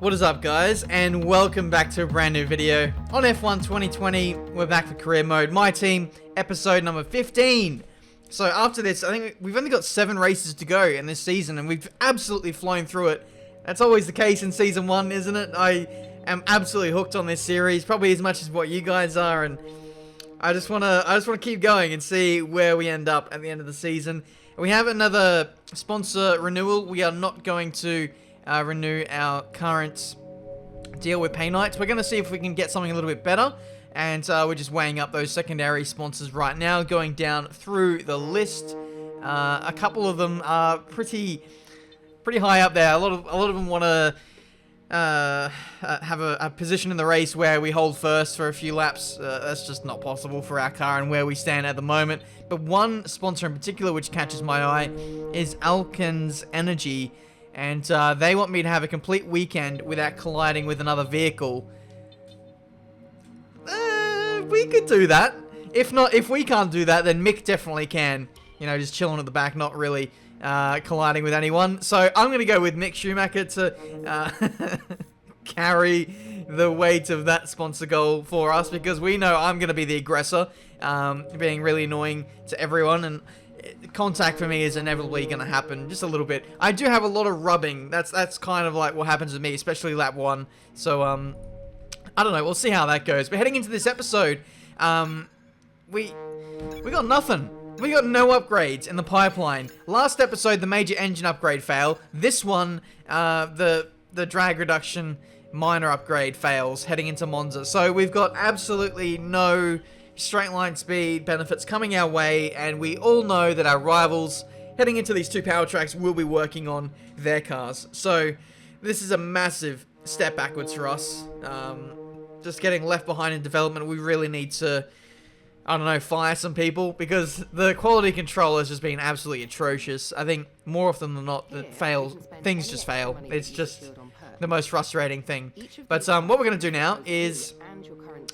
What is up, guys, and welcome back to a brand new video on F1 2020. We're back for career mode. My team, episode number 15. So after this, I think we've only got 7 races to go in this season, and we've absolutely flown through it. That's always the case in season 1, isn't it? I am absolutely hooked on this series, probably as much as what you guys are, and I just wanna keep going and see where we end up at the end of the season. We have another sponsor renewal. We are not going to renew our current deal with Pay Nights. We're going to see if we can get something a little bit better, and we're just weighing up those secondary sponsors right now, going down through the list. A couple of them are pretty high up there. A lot of them want to have a position in the race where we hold first for a few laps. That's just not possible for our car and where we stand at the moment. But one sponsor in particular which catches my eye is Alken's Energy. And they want me to have a complete weekend without colliding with another vehicle. We could do that. If we can't do that, then Mick definitely can. You know, just chilling at the back, not really colliding with anyone. So I'm going to go with Mick Schumacher to carry the weight of that sponsor goal for us, because we know I'm going to be the aggressor, being really annoying to everyone, and contact for me is inevitably going to happen, just a little bit. I do have a lot of rubbing. That's kind of like what happens with me, especially lap 1. So, I don't know. We'll see how that goes. But heading into this episode, we got nothing. We got no upgrades in the pipeline. Last episode, the major engine upgrade failed. This one, the drag reduction minor upgrade fails heading into Monza. So we've got absolutely no straight line speed benefits coming our way, and we all know that our rivals heading into these 2 power tracks will be working on their cars. So this is a massive step backwards for us. Just getting left behind in development. We really need to, I don't know, fire some people, because the quality control has just been absolutely atrocious. I think more often than not, things just fail. It's just the most frustrating thing. But what we're going to do now is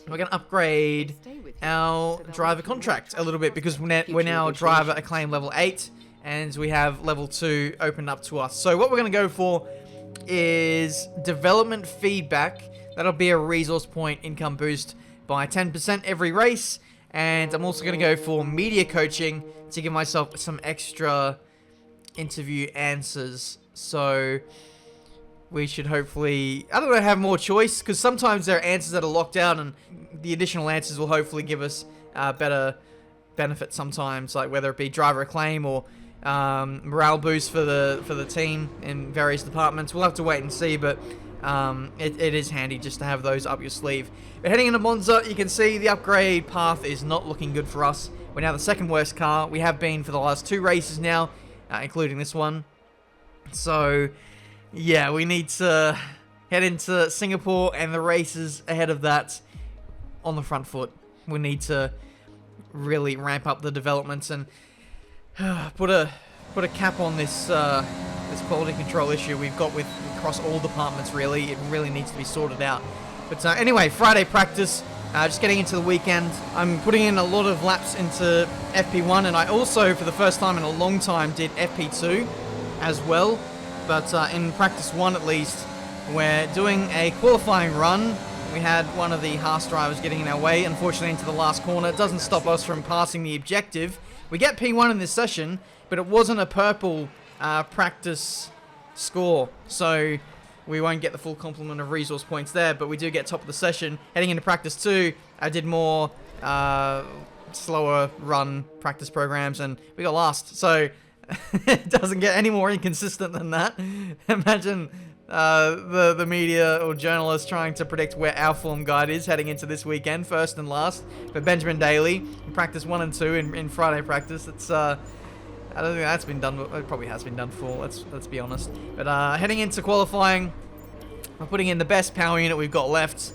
we're going to upgrade our driver contract a little bit, because we're now driver acclaim level 8, and we have level 2 opened up to us. So what we're going to go for is development feedback. That'll be a resource point income boost by 10% every race, and I'm also going to go for media coaching to give myself some extra interview answers. So we should hopefully, I don't know, have more choice, because sometimes there are answers that are locked out, and the additional answers will hopefully give us better benefits sometimes, like whether it be driver acclaim or morale boost for the team in various departments. We'll have to wait and see, but it is handy just to have those up your sleeve. But heading into Monza, you can see the upgrade path is not looking good for us. We're now the second worst car. We have been for the last 2 races now, including this one. So yeah, we need to head into Singapore and the races ahead of that on the front foot. We need to really ramp up the developments and put a cap on this this quality control issue we've got across all departments. Really, it really needs to be sorted out. But anyway, Friday practice. Just getting into the weekend. I'm putting in a lot of laps into FP1, and I also, for the first time in a long time, did FP2 as well. But in practice 1 at least, we're doing a qualifying run. We had one of the Haas drivers getting in our way, unfortunately, into the last corner. It doesn't stop us from passing the objective. We get P1 in this session, but it wasn't a purple practice score, so we won't get the full complement of resource points there, but we do get top of the session. Heading into practice 2, I did more slower run practice programs, and we got last. So it doesn't get any more inconsistent than that. Imagine the media or journalists trying to predict where our form guide is heading into this weekend, first and last. But Benjamin Daly, in practice 1 and 2 in Friday practice, it's I don't think that's been done. It probably has been done before. Let's be honest. But heading into qualifying, we're putting in the best power unit we've got left.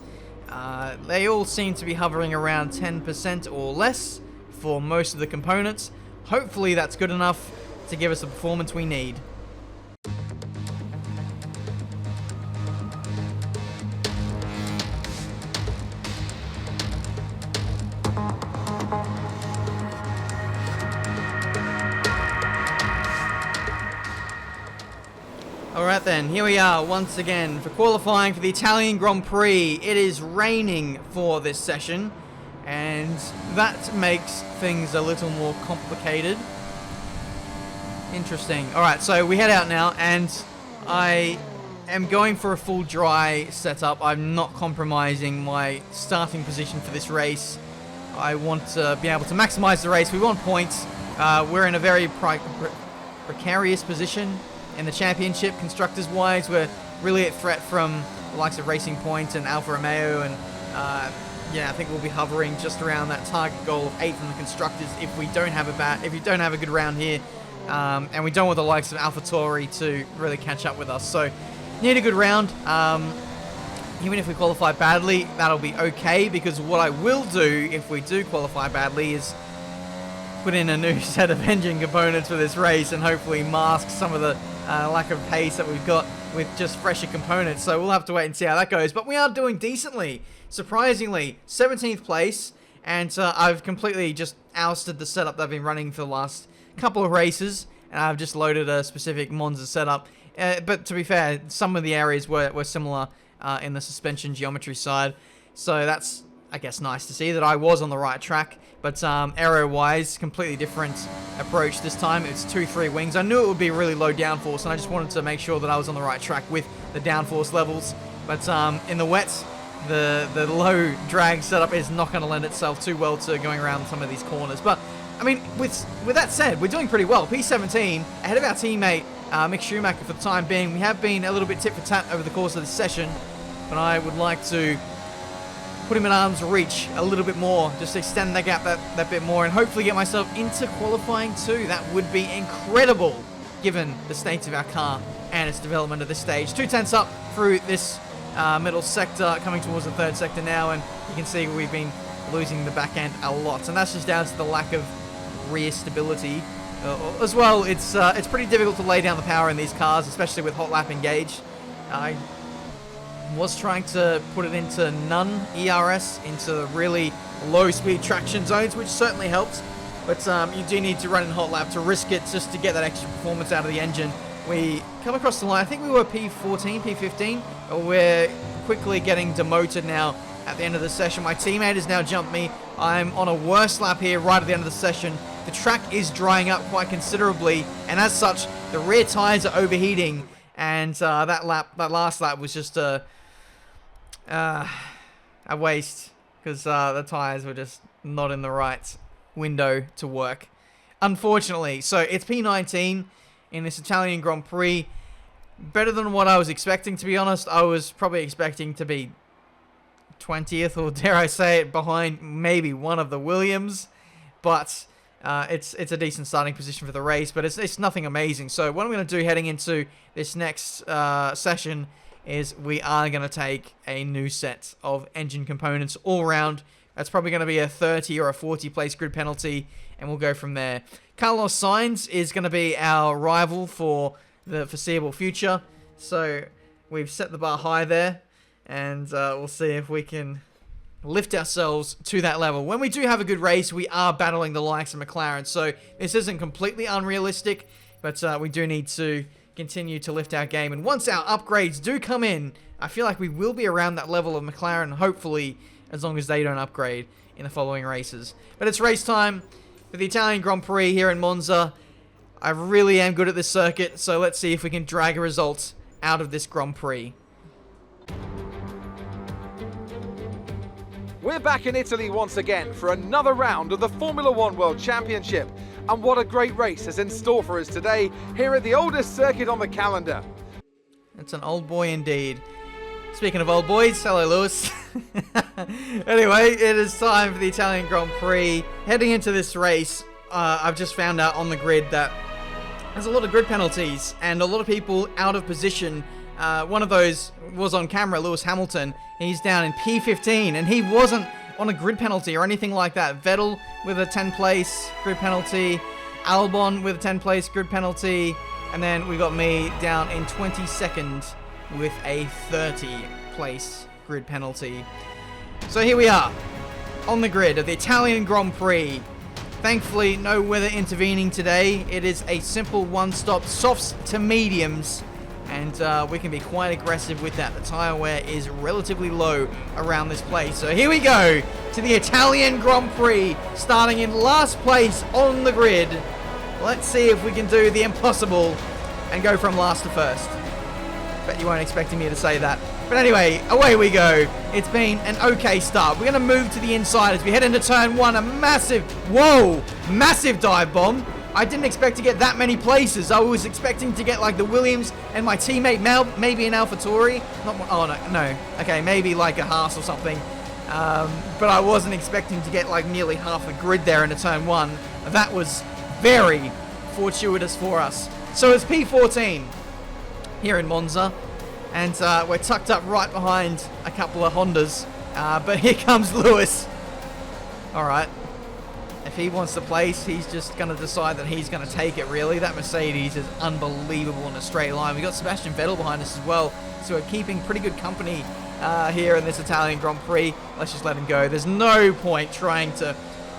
They all seem to be hovering around 10% or less for most of the components. Hopefully that's good enough to give us the performance we need. Alright, Alright then, here we are once again for qualifying for the Italian Grand Prix. It is raining for this session, and that makes things a little more complicated. Interesting. Alright, so we head out now, and I am going for a full dry setup. I'm not compromising my starting position for this race. I want to be able to maximize the race. We want points. We're in a very precarious position in the championship, constructors-wise. We're really at threat from the likes of Racing Point and Alfa Romeo, and yeah, I think we'll be hovering just around that target goal of 8th in the constructors if we don't have a good round here, and we don't want the likes of AlphaTauri to really catch up with us. So need a good round. Even if we qualify badly, that'll be okay, because what I will do if we do qualify badly is put in a new set of engine components for this race and hopefully mask some of the lack of pace that we've got with just fresher components. So we'll have to wait and see how that goes. But we are doing decently. Surprisingly, 17th place. And I've completely just ousted the setup that I've been running for the last couple of races. And I've just loaded a specific Monza setup. But to be fair, some of the areas were similar in the suspension geometry side. So that's, I guess, nice to see that I was on the right track. But aero-wise, completely different approach this time. It's 2-3 wings. I knew it would be really low downforce, and I just wanted to make sure that I was on the right track with the downforce levels. But in the wets, the low drag setup is not going to lend itself too well to going around some of these corners. But, I mean, with that said, we're doing pretty well. P17, ahead of our teammate, Mick Schumacher for the time being. We have been a little bit tit for tat over the course of this session, but I would like to put him in arm's reach a little bit more, just extend that gap that bit more, and hopefully get myself into qualifying too. That would be incredible, given the state of our car and its development at this stage. 2/10 up through this middle sector, coming towards the third sector now, and you can see we've been losing the back end a lot, and that's just down to the lack of rear stability. As well, it's pretty difficult to lay down the power in these cars, especially with hot lap engaged. I was trying to put it into none ERS, into really low speed traction zones, which certainly helps, but you do need to run in hot lap to risk it, just to get that extra performance out of the engine. We come across the line, I think we were P14, P15, we're quickly getting demoted now at the end of the session. My teammate has now jumped me. I'm on a worse lap here right at the end of the session. The track is drying up quite considerably, and as such, the rear tires are overheating, and that last lap was just a waste, because the tires were just not in the right window to work, unfortunately. So it's P19 in this Italian Grand Prix. Better than what I was expecting, to be honest. I was probably expecting to be 20th, or dare I say it, behind maybe one of the Williams, but it's a decent starting position for the race, but it's nothing amazing. So what I'm going to do heading into this next session is we are going to take a new set of engine components all around. That's probably going to be a 30 or a 40 place grid penalty, and we'll go from there. Carlos Sainz is going to be our rival for the foreseeable future, so we've set the bar high there, and we'll see if we can lift ourselves to that level. When we do have a good race, we are battling the likes of McLaren, so this isn't completely unrealistic, but we do need to continue to lift our game. And once our upgrades do come in, I feel like we will be around that level of McLaren, hopefully, as long as they don't upgrade in the following races. But it's race time for the Italian Grand Prix here in Monza. I really am good at this circuit, so let's see if we can drag a result out of this Grand Prix. We're back in Italy once again for another round of the Formula One World Championship. And what a great race is in store for us today here at the oldest circuit on the calendar. It's an old boy indeed. Speaking of old boys, hello Lewis. Anyway, it is time for the Italian Grand Prix. Heading into this race, I've just found out on the grid that there's a lot of grid penalties and a lot of people out of position. One of those was on camera, Lewis Hamilton. He's down in P15, and he wasn't on a grid penalty or anything like that. Vettel with a 10 place grid penalty, Albon with a 10 place grid penalty, and then we got me down in 22nd with a 30 place grid penalty. So here we are on the grid of the Italian Grand Prix. Thankfully, no weather intervening today. It is a simple one-stop softs to mediums and we can be quite aggressive with that. The tire wear is relatively low around this place. So here we go to the Italian Grand Prix, starting in last place on the grid. Let's see if we can do the impossible and go from last to first. Bet you weren't expecting me to say that. But anyway, away we go. It's been an okay start. We're going to move to the inside as we head into turn one. A massive dive bomb. I didn't expect to get that many places. I was expecting to get like the Williams and my teammate Mel, maybe an AlphaTauri. No. Okay, maybe like a Haas or something. But I wasn't expecting to get like nearly half the grid there into turn one. That was very fortuitous for us. So it's P14 here in Monza. And we're tucked up right behind a couple of Hondas. But here comes Lewis. All right. If he wants to place, he's just going to decide that he's going to take it, really. That Mercedes is unbelievable in a straight line. We've got Sebastian Vettel behind us as well. So we're keeping pretty good company here in this Italian Grand Prix. Let's just let him go. There's no point trying to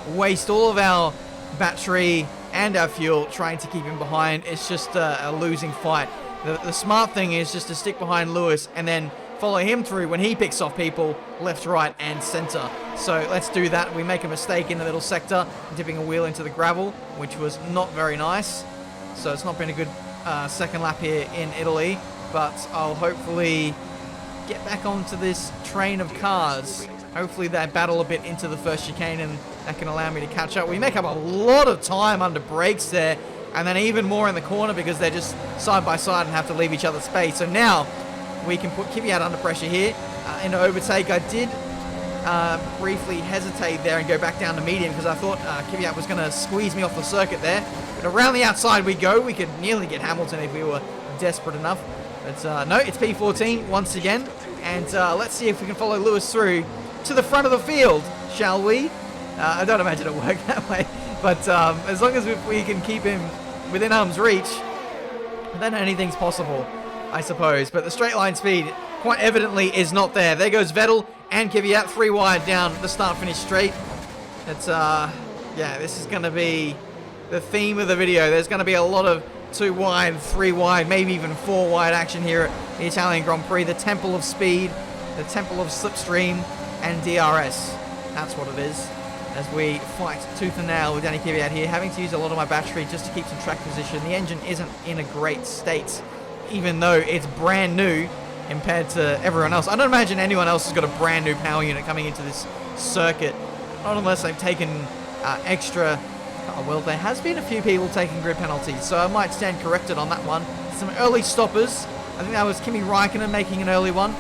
waste all of our battery and our fuel trying to keep him behind. It's just a losing fight. The smart thing is just to stick behind Lewis and then follow him through when he picks off people left, right, and center. So let's do that. We make a mistake in the middle sector, dipping a wheel into the gravel, which was not very nice. So it's not been a good second lap here in Italy, but I'll hopefully get back onto this train of cars. Hopefully they battle a bit into the first chicane and that can allow me to catch up. We make up a lot of time under brakes there, and then even more in the corner because they're just side by side and have to leave each other space. So now we can put Kvyat under pressure here. Into overtake, I did briefly hesitate there and go back down to medium because I thought Kvyat was going to squeeze me off the circuit there. But around the outside we go. We could nearly get Hamilton if we were desperate enough. But no, it's P14 once again. And let's see if we can follow Lewis through to the front of the field, shall we? I don't imagine it'll work that way. But as long as we can keep him within arm's reach, then anything's possible, I suppose. But the straight line speed quite evidently is not there. There goes Vettel and Kvyat 3 wide down the start-finish straight. It's yeah, this is going to be the theme of the video. There's going to be a lot of 2 wide, 3 wide, maybe even 4 wide action here at the Italian Grand Prix. The temple of speed, the temple of slipstream, and DRS. That's what it is. As we fight tooth and nail with Danny Kvyat here, having to use a lot of my battery just to keep some track position. The engine isn't in a great state, even though it's brand new compared to everyone else. I don't imagine anyone else has got a brand new power unit coming into this circuit, not unless they've taken extra. Oh, well, there has been a few people taking grid penalties, so I might stand corrected on that one. Some early stoppers. I think that was Kimi Räikkönen making an early one.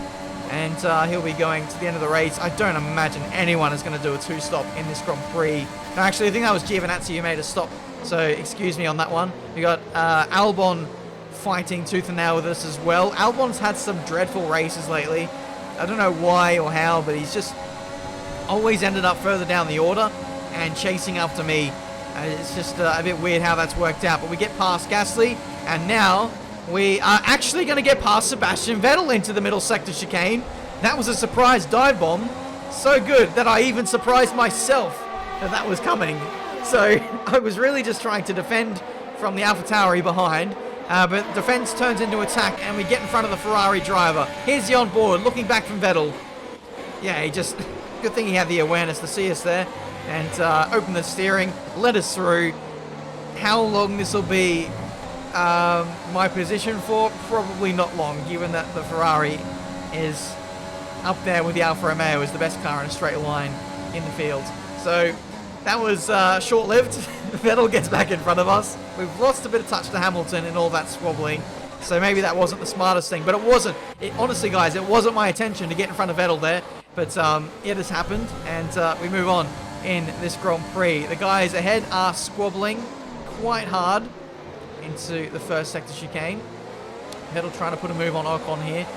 And he'll be going to the end of the race. I don't imagine anyone is going to do a 2-stop in this Grand Prix. No, actually, I think that was Giovinazzi who made a stop. So excuse me on that one. We got Albon fighting tooth and nail with us as well. Albon's had some dreadful races lately. I don't know why or how, but he's just always ended up further down the order and chasing after me. It's just a bit weird how that's worked out. But we get past Gasly, and now we are actually going to get past Sebastian Vettel into the middle sector chicane. That was a surprise dive bomb. So good that I even surprised myself that was coming. So I was really just trying to defend from the AlphaTauri behind. But defense turns into attack and we get in front of the Ferrari driver. Here's the onboard looking back from Vettel. Yeah, he just... Good thing he had the awareness to see us there. And open the steering, let us through. How long this will be my position for? Probably not long, given that the Ferrari is up there with the Alfa Romeo as the best car in a straight line in the field. So that was short-lived. Vettel gets back in front of us. We've lost a bit of touch to Hamilton in all that squabbling. So maybe that wasn't the smartest thing, but it wasn't. Honestly, guys, it wasn't my intention to get in front of Vettel there, but it has happened, and we move on in this Grand Prix. The guys ahead are squabbling quite hard into the first sector chicane. Vettel trying to put a move on Ocon here,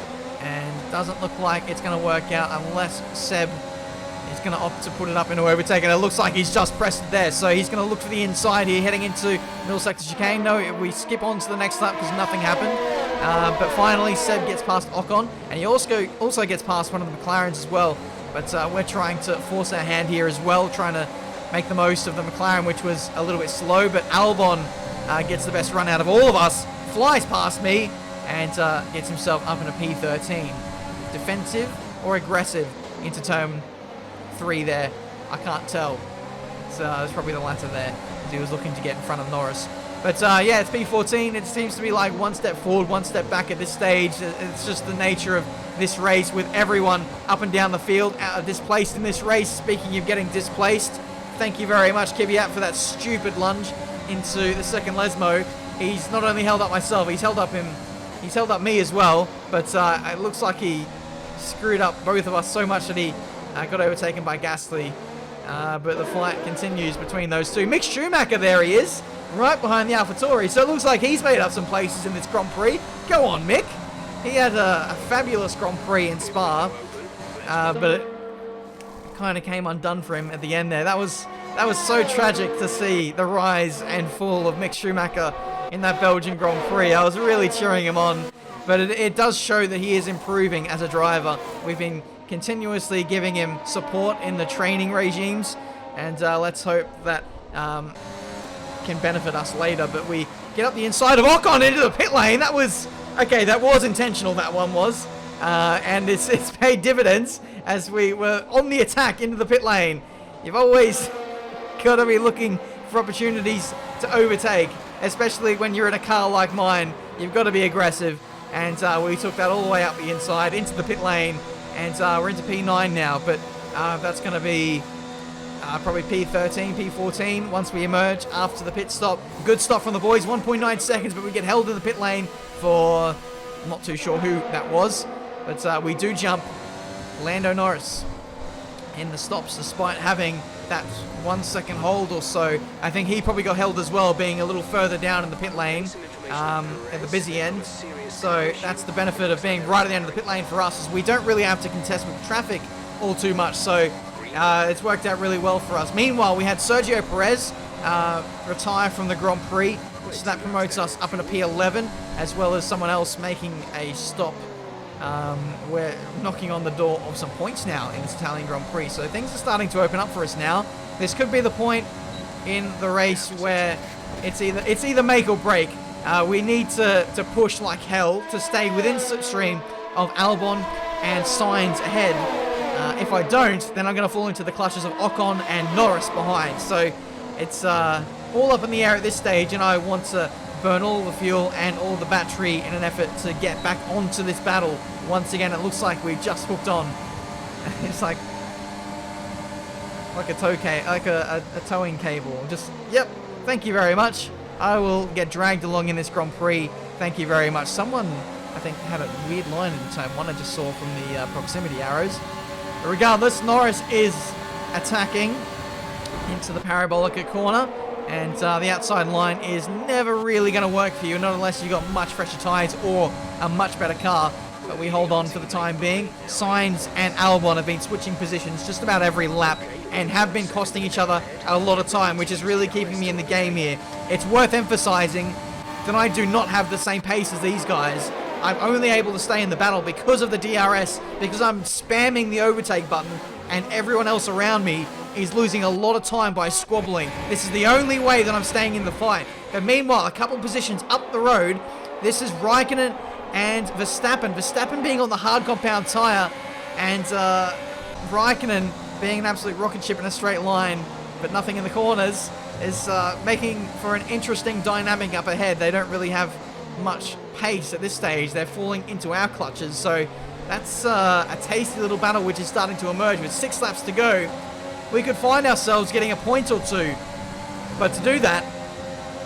and doesn't look like it's going to work out unless Seb is going to opt to put it up into overtake, and it looks like he's just pressed it there, so he's going to look for the inside here, heading into middle sector chicane. No, we skip on to the next lap because nothing happened, but finally Seb gets past Ocon, and he also gets past one of the McLarens as well, but we're trying to force our hand here as well, trying to make the most of the McLaren, which was a little bit slow, but Albon gets the best run out of all of us, flies past me, and gets himself up in a P13. Defensive or aggressive into turn 3 there? I can't tell. So it's probably the latter there, as he was looking to get in front of Norris. But yeah, it's P14. It seems to be like one step forward, one step back at this stage. It's just the nature of this race, with everyone up and down the field displaced in this race. Speaking of getting displaced, thank you very much, Kvyat, for that stupid lunge into the second Lesmo. He's not only held up myself, he's held up me as well. But it looks like he screwed up both of us so much that he got overtaken by Gasly. But the fight continues between those two. Mick Schumacher, there he is, right behind the AlphaTauri. So it looks like he's made up some places in this Grand Prix. Go on, Mick. He had a fabulous Grand Prix in Spa, but it kind of came undone for him at the end there. That was so tragic to see the rise and fall of Mick Schumacher in that Belgian Grand Prix. I was really cheering him on, but it does show that he is improving as a driver. We've been continuously giving him support in the training regimes, and let's hope that can benefit us later. But we get up the inside of Ocon into the pit lane. That was intentional, that one was, and it's paid dividends as we were on the attack into the pit lane. You've always got to be looking for opportunities to overtake, especially when you're in a car like mine. You've got to be aggressive, and we took that all the way up the inside into the pit lane. And we're into P9 now, but that's going to be probably P13, P14 once we emerge after the pit stop. Good stop from the boys, 1.9 seconds, but we get held in the pit lane for, I'm not too sure who that was, but we do jump Lando Norris in the stops despite having that 1 second hold or so. I think he probably got held as well, being a little further down in the pit lane at the busy end. So that's the benefit of being right at the end of the pit lane for us, is we don't really have to contest with traffic all too much. So it's worked out really well for us. Meanwhile, we had Sergio Perez retire from the Grand Prix, so that promotes us up in a P11, as well as someone else making a stop. We're knocking on the door of some points now in this Italian Grand Prix, so things are starting to open up for us now. This could be the point in the race where it's either make or break. We need to push like hell to stay within slipstream of Albon and Sainz ahead. If I don't, then I'm going to fall into the clutches of Ocon and Norris behind. So it's all up in the air at this stage, and I want to burn all the fuel and all the battery in an effort to get back onto this battle. Once again, it looks like we've just hooked on. It's like a towing cable. Just, yep, thank you very much. I will get dragged along in this Grand Prix. Thank you very much. Someone, I think, had a weird line in turn 1 I just saw from the proximity arrows. But regardless, Norris is attacking into the parabolic corner, and the outside line is never really going to work for you, not unless you've got much fresher tyres or a much better car. But we hold on for the time being. Sainz and Albon have been switching positions just about every lap and have been costing each other a lot of time, which is really keeping me in the game here. It's worth emphasizing that I do not have the same pace as these guys. I'm only able to stay in the battle because of the DRS, because I'm spamming the overtake button, and everyone else around me is losing a lot of time by squabbling. This is the only way that I'm staying in the fight. But meanwhile, a couple positions up the road, this is Raikkonen and Verstappen. Verstappen being on the hard compound tyre, and Raikkonen being an absolute rocket ship in a straight line, but nothing in the corners, is making for an interesting dynamic up ahead. They don't really have much pace at this stage. They're falling into our clutches, so that's a tasty little battle which is starting to emerge. With 6 laps to go, we could find ourselves getting a point or two, but to do that,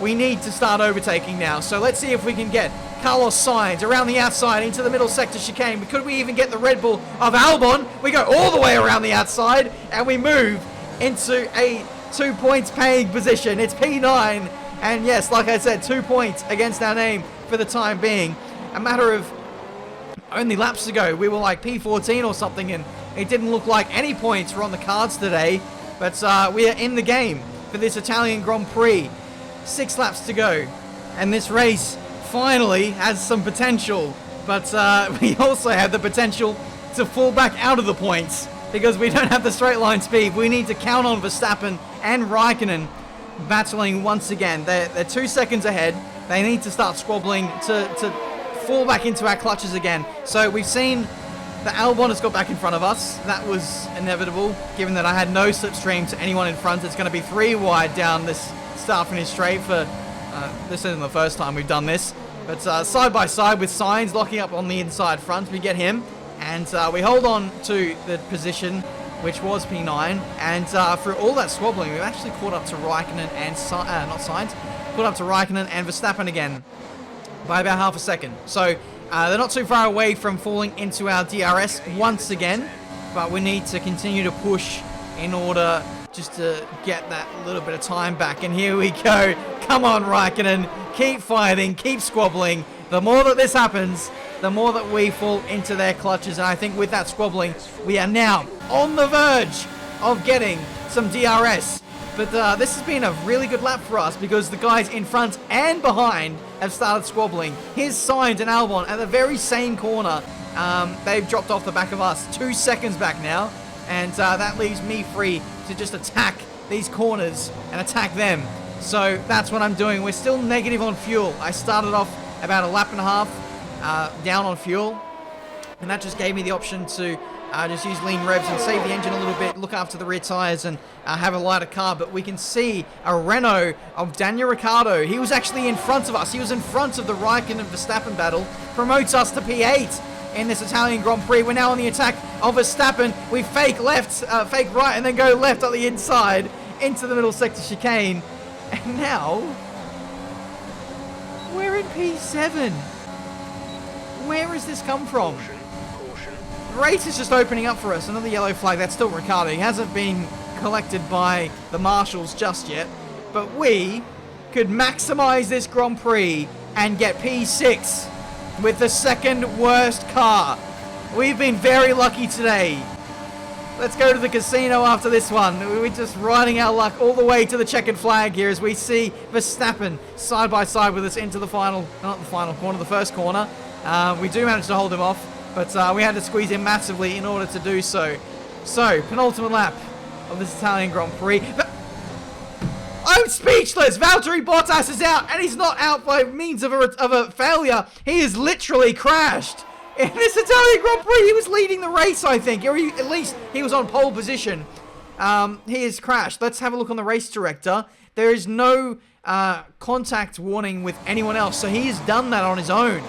we need to start overtaking now. So let's see if we can get Carlos Sainz around the outside into the middle sector chicane. Could we even get the Red Bull of Albon? We go all the way around the outside, and we move into a 2 points paying position. It's P9, and yes, like I said, 2 points against our name for the time being. A matter of only laps ago, we were like P14 or something, and it didn't look like any points were on the cards today. But we are in the game for this Italian Grand Prix. 6 laps to go, and this race finally has some potential. But we also have the potential to fall back out of the points because we don't have the straight line speed. We need to count on Verstappen and Raikkonen battling once again. They're 2 seconds ahead. They need to start squabbling to fall back into our clutches again. So we've seen the Albon has got back in front of us. That was inevitable, given that I had no slipstream to anyone in front. It's going to be 3 wide down this start-finish straight for... this isn't the first time we've done this. But side by side with Sainz locking up on the inside front, we get him. And we hold on to the position, which was P9. And through all that squabbling, we've actually caught up to Raikkonen and... not Sainz. Caught up to Raikkonen and Verstappen again by about half a second. So... they're not too far away from falling into our DRS once again, but we need to continue to push in order just to get that little bit of time back. And here we go. Come on, Raikkonen. Keep fighting, keep squabbling. The more that this happens, the more that we fall into their clutches. And I think with that squabbling, we are now on the verge of getting some DRS. But this has been a really good lap for us because the guys in front and behind have started squabbling. Here's Sainz and Albon at the very same corner. They've dropped off the back of us 2 seconds back now. And that leaves me free to just attack these corners and attack them. So that's what I'm doing. We're still negative on fuel. I started off about a lap and a half down on fuel. And that just gave me the option to just use lean revs and save the engine a little bit, look after the rear tyres and have a lighter car. But we can see a Renault of Daniel Ricciardo. He was actually in front of us. He was in front of the Raikkonen and Verstappen battle. Promotes us to P8 in this Italian Grand Prix. We're now on the attack of Verstappen. We fake left, fake right, and then go left on the inside into the middle sector chicane. And now we're in P7. Where has this come from? The race is just opening up for us. Another yellow flag. That's still Ricciardo. He hasn't been collected by the marshals just yet. But we could maximize this Grand Prix and get P6 with the second worst car. We've been very lucky today. Let's go to the casino after this one. We're just riding our luck all the way to the checkered flag here as we see Verstappen side by side with us into the final, not the final corner, the first corner. We do manage to hold him off, but we had to squeeze him massively in order to do so. So, penultimate lap of this Italian Grand Prix. I'm speechless! Valtteri Bottas is out, and he's not out by means of a failure. He is literally crashed. In this Italian Grand Prix, he was leading the race, I think. Or at least he was on pole position. He has crashed. Let's have a look on the race director. There is no contact warning with anyone else, so he has done that on his own.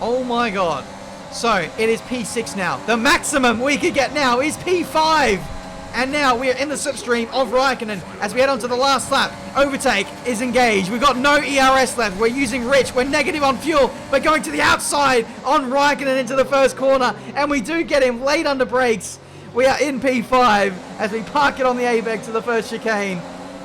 Oh my god. So, it is P6 now. The maximum we could get now is P5. And now we are in the slipstream of Raikkonen as we head on to the last lap. Overtake is engaged. We've got no ERS left. We're using Rich. We're negative on fuel. We're going to the outside on Raikkonen into the first corner. And we do get him late under brakes. We are in P5 as we park it on the ABEG to the first chicane.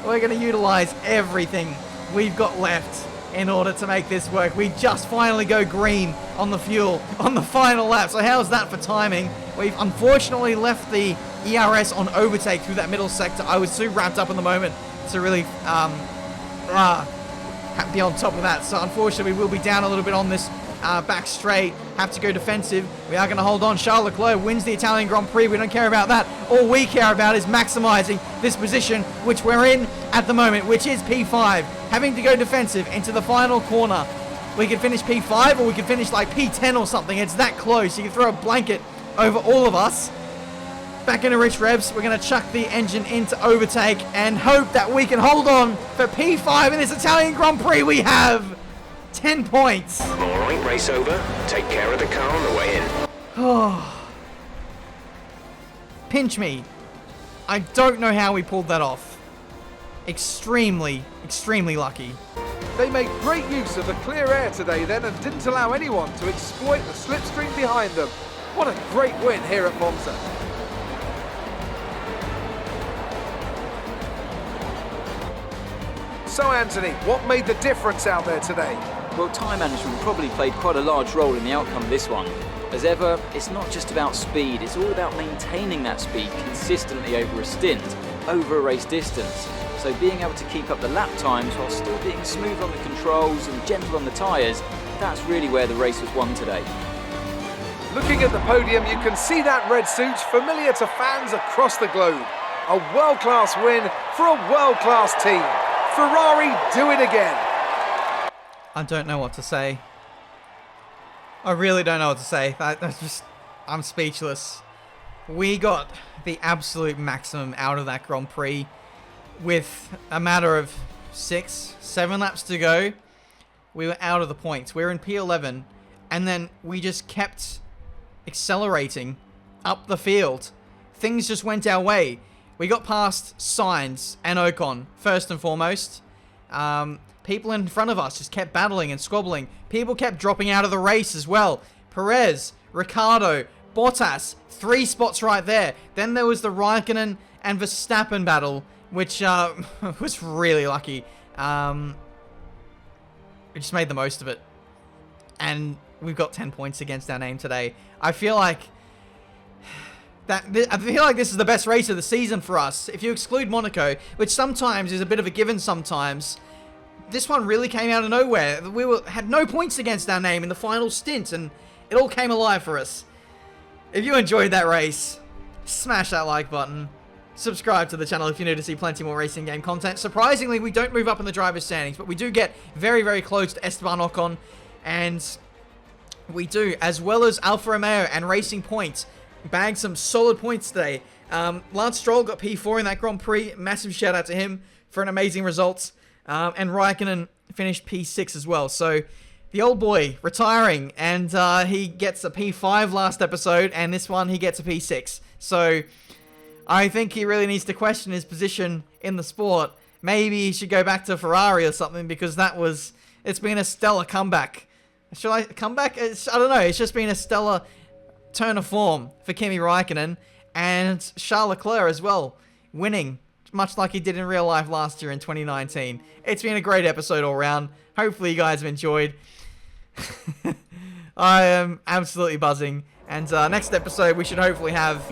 We're going to utilize everything we've got left in order to make this work. We just finally go green on the fuel on the final lap. So how's that for timing? We've unfortunately left the ERS on overtake through that middle sector. I was too wrapped up in the moment to really be on top of that. So unfortunately we will be down a little bit on this back straight. Have to go defensive. We are going to hold on. Charles Leclerc wins the Italian Grand Prix. We don't care about that. All we care about is maximizing this position which we're in at the moment, which is P5. Having to go defensive into the final corner. We could finish P5 or we could finish like P10 or something. It's that close. You can throw a blanket over all of us. Back into rich revs. We're going to chuck the engine into overtake and hope that we can hold on for P5 in this Italian Grand Prix. We have 10 points. All right, race over. Take care of the car on the way in. Oh. Pinch me. I don't know how we pulled that off. Extremely, extremely lucky. They made great use of the clear air today then and didn't allow anyone to exploit the slipstream behind them. What a great win here at Monza. So Anthony, what made the difference out there today? Well, time management probably played quite a large role in the outcome of this one. As ever, it's not just about speed, it's all about maintaining that speed consistently over a stint, over a race distance. So being able to keep up the lap times while still being smooth on the controls and gentle on the tyres, that's really where the race was won today. Looking at the podium, you can see that red suit familiar to fans across the globe. A world-class win for a world-class team. Ferrari do it again. I don't know what to say. I really don't know what to say. That's just... I'm speechless. We got the absolute maximum out of that Grand Prix with a matter of 6, 7 laps to go. We were out of the points. We were in P11, and then we just kept accelerating up the field. Things just went our way. We got past Sainz and Ocon, first and foremost. People in front of us just kept battling and squabbling. People kept dropping out of the race as well. Perez, Ricciardo, Bottas, 3 spots right there. Then there was the Raikkonen and Verstappen battle, which was really lucky. We just made the most of it. And we've got 10 points against our name today. I feel like this is the best race of the season for us. If you exclude Monaco, which sometimes is a bit of a given sometimes, this one really came out of nowhere. We had no points against our name in the final stint, and it all came alive for us. If you enjoyed that race, smash that like button. Subscribe to the channel if you're new to see plenty more racing game content. Surprisingly, we don't move up in the driver's standings, but we do get very, very close to Esteban Ocon, and we do, as well as Alfa Romeo and Racing Point, bagged some solid points today. Lance Stroll got P4 in that Grand Prix. Massive shout out to him for an amazing result. And Raikkonen finished P6 as well. So the old boy retiring, and he gets a P5 last episode, and this one he gets a P6. So I think he really needs to question his position in the sport. Maybe he should go back to Ferrari or something, because it's been a stellar comeback. Should I come back? I don't know. It's just been a stellar turn of form for Kimi Raikkonen and Charles Leclerc as well, winning much like he did in real life last year in 2019. It's been a great episode all round. Hopefully you guys have enjoyed. I am absolutely buzzing. And next episode we should hopefully have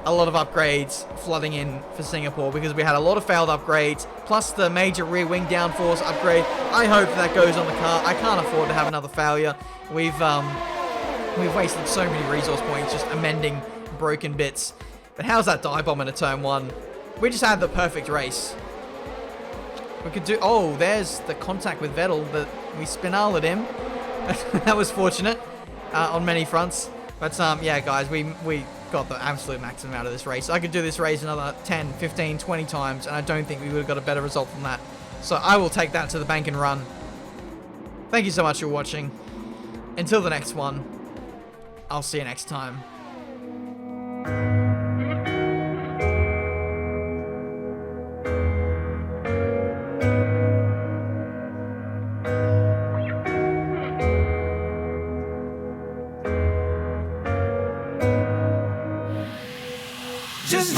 a lot of upgrades flooding in for Singapore, because we had a lot of failed upgrades, plus the major rear wing downforce upgrade. I hope that goes on the car. I can't afford to have another failure. We've wasted so many resource points just amending broken bits. But how's that dive bomb into turn 1? We just had the perfect race. We could do... Oh, there's the contact with Vettel, but we spinaled at him. That was fortunate on many fronts. But yeah, guys, we got the absolute maximum out of this race. I could do this race another 10, 15, 20 times, and I don't think we would have got a better result from that. So I will take that to the bank and run. Thank you so much for watching. Until the next one, I'll see you next time. Just